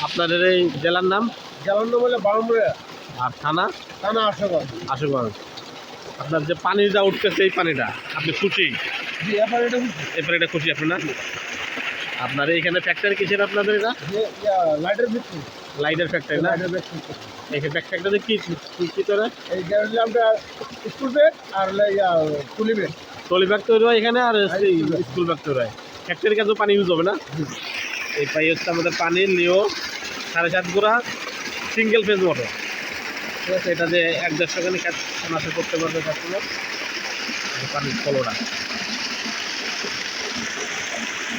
আপনাদের এই জেলার নাম? জেলার নাম হলে বাউন্ডারি আর থানা? থানা আশুগঞ্জ। আশুগঞ্জ। আপনার যে পানিটা উঠতেছে এই পানিটা আপনি খুশি? জি, এরপরে এটা খুশি আপনি না? আপনার এইখানে ফ্যাক্টরি কিসের আপনাদের এটা? লাইটের ভিত্তি, লাইটের ফ্যাক্টরি না? লাইটের ভিত্তি। এই ফ্যাক্টরিতে কি কি করে? এই যে আমরা স্কুল ব্যাগ আর তুলি ব্যাগ, ট্রলি ব্যাগ তৈরি হয় এখানে, আর স্কুল ব্যাগ তৈরি হয়। ফ্যাক্টরির কাছেও পানি ইউজ হবে না? এই পাই হচ্ছে আমাদের পানির লিও 7.5 গুড়া সিঙ্গেল ফেজ মোটর। ঠিক আছে, এটা যে 1-1.5 খানি কাজ করতে পারবে কাস্টমার। পানির ফলোটা